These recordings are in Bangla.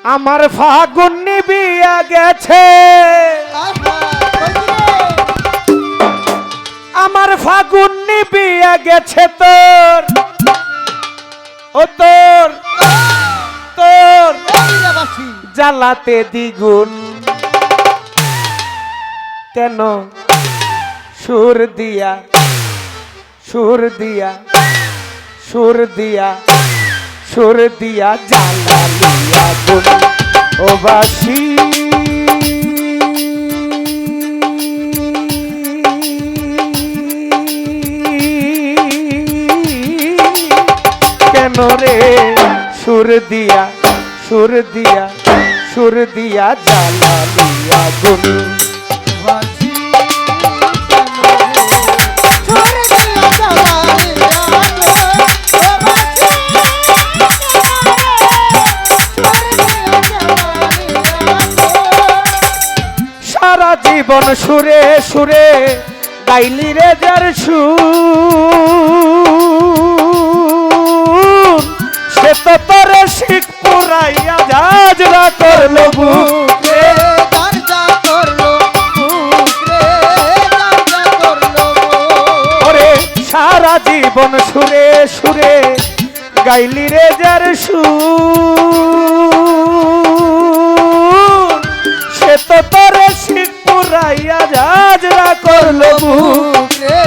আমার ফাগুন নিবিয়া গেছে, আমার ফাগুন নিবিয়া গেছে তোর, ও তোর তোর জ্বালাতে দ্বিগুণ কেন সুর দিয়া সুর দিয়া সুর দিয়া সুর দিয়া জ্বালালিয়া গুণ ও বাসি কেন রে সুর দিয়া সুর দিয়া সুর দিয়া জ্বালালিয়া গুণ সারা জীবন সুরে সুরে গাইলি রে যার সুর সে তো তোরে শিখ পুরাইয়া যাজরা করলো বুকে ওরে সারা জীবন সুরে সুরে গাইলি রে যার সুর সে তো তোরে শিখ পুরাইয়া যাজরা করলো বুকে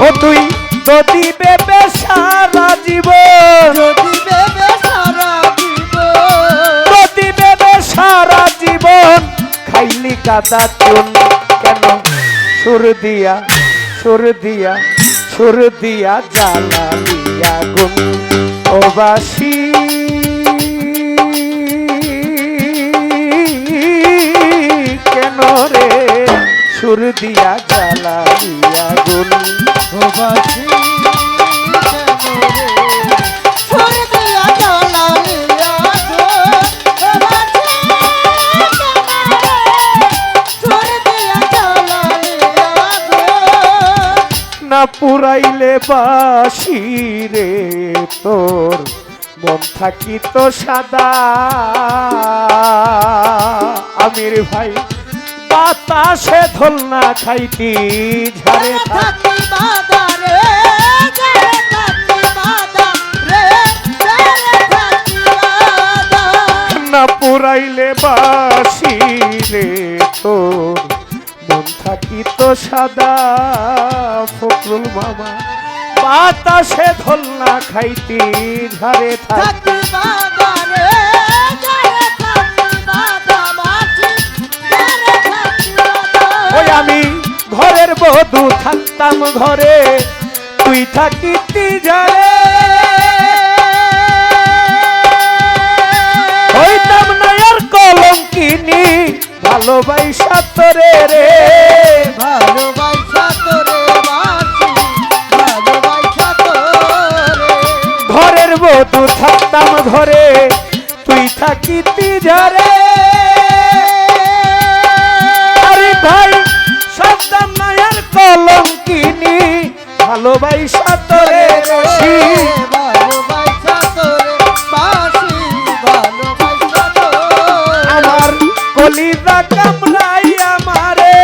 ও তুই যদি বেবে সারা জীবন যদি বেবে সারা জীবন খাইলি কাদা চুন কেন সুর দিয়া সুর দিয়া সুর দিয়া জ্বালালিয়া গুণ ও বাসি কেন রে সুর দিয়া জ্বালালিয়া গুণ ও বাসি না পুরাইলে বাসি রে তোর মন থাকিত সাদা আমির ভাই বাতাসে ধলনা খাইতি ঝাড়ে থাকি না পুরাইলে বাসি রে তোর মন থাকিত সাদা ফকরুল মামা বাতাসে ধলনা খাইতি ঝাড়ে থাকি ওই আমি ঘরের বধূ থাকতাম ঘরে তুই থাকিতি ঝাড়ে হইতাম না আর কলঙ্কিনী ভালোবাসা তোরে রে ভালোবাসা তোরে ঘরের বধূ থাকতাম ঘরে তুই থাকিতি ঝাড়ে আরে ভাই সন্তান নায়ার কলঙ্কিনী ভালোবাসা তোরে রসি আমার কলিজা কামড়াই আমারে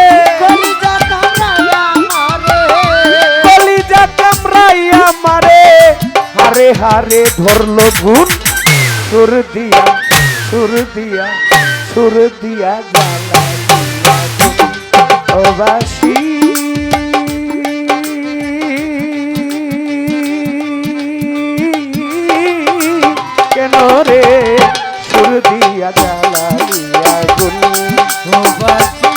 কলিজা কামড়াই আমারে হারে হারে ধরলো গুণ সুর দিয়া সুর দিয়া সুর দিয়া জ্বালালিয়া ও বাসি কেন রে সুর দিয়া জ্বালালিয়া গুণ ও বাসি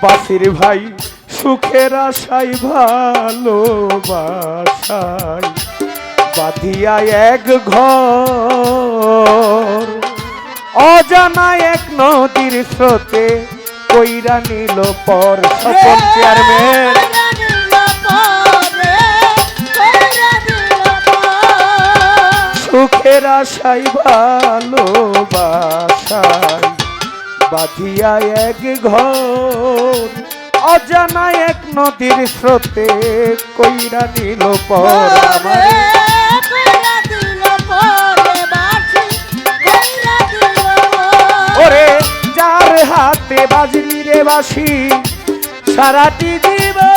বাসির ভাই সুখের আশাই ভালোবাসাই বাঁধিয়া এক ঘর অজানা এক নদীর স্রোতে কইরা নিল পর সকল চেয়ারম্যান সুখের আশাই ভালোবাসায় বাঁধিয়া এক ঘর অজানা এক নদীর স্রোতে কইরা নিল পর ওরে আমারে। কইরা দিল পরে বাসি কইরা দিল ওরে যার হাতে বাজলি রে বাঁশি সারাটি জীবন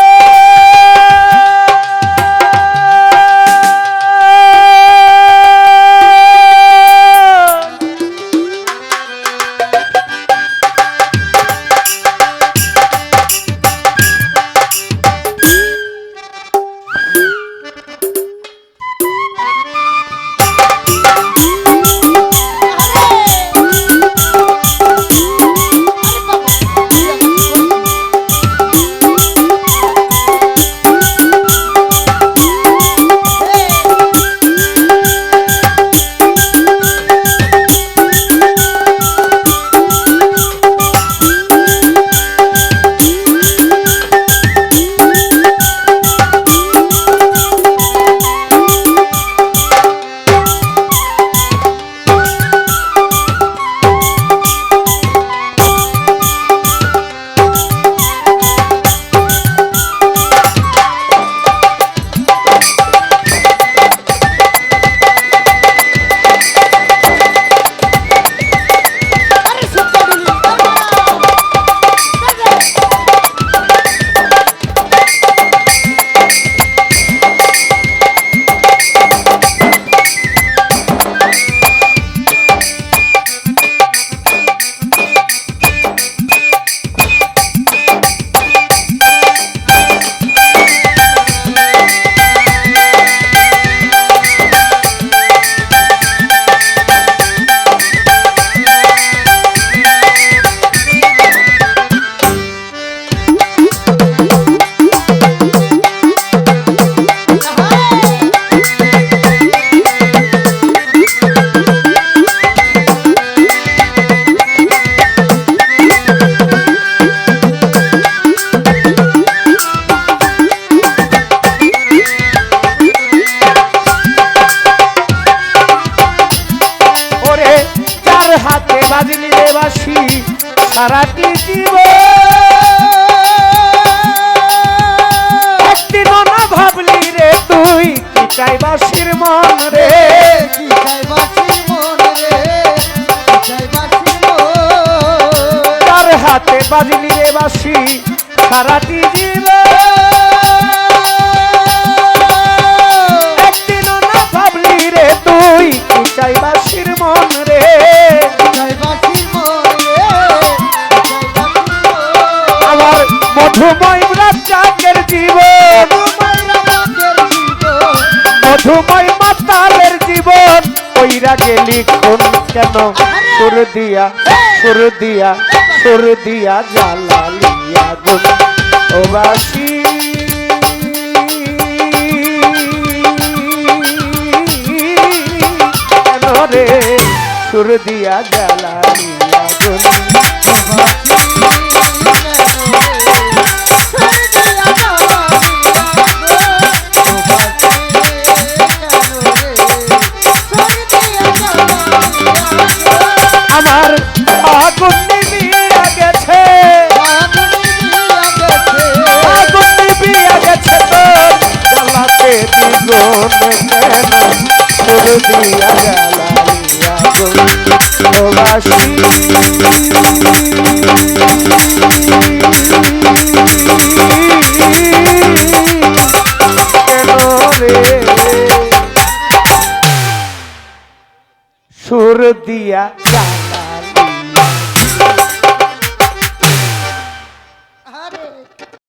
বাজলি রে বাঁশি সারাটি জীবন একদিনও না ভাবলি রে তুই কি চাই বাঁশির মন রে কি চাই বাসির মন রে কি চাই বাসির মন তার হাতে বাজলি রে বাঁশি সারাটি জীবন একদিনও না ভাবলি রে তুই কি চাই বাঁশির মন রে চাই বাসির মন রে চাই বাসির মন আমার মধুময় রাজ্জাকের জীবন মাইরা বাকের জীবন মধুময় মাতালের জীবন ওইরা গেলি কোন কেন সুর দিয়া সুর দিয়া সুর দিয়া জ্বালালিয়া গুন ও বাসি কেন রে সুর দিয়া জ্বালালিয়া গুন আমার আগুন নিভিয়া গেছে আগুন নিভিয়া গেছে তোর জ্বালাতে দ্বিগুণ কেন সুর দিয়া জ্বালালিয়া গুন ও বাসি কেন রে সুর দিয়া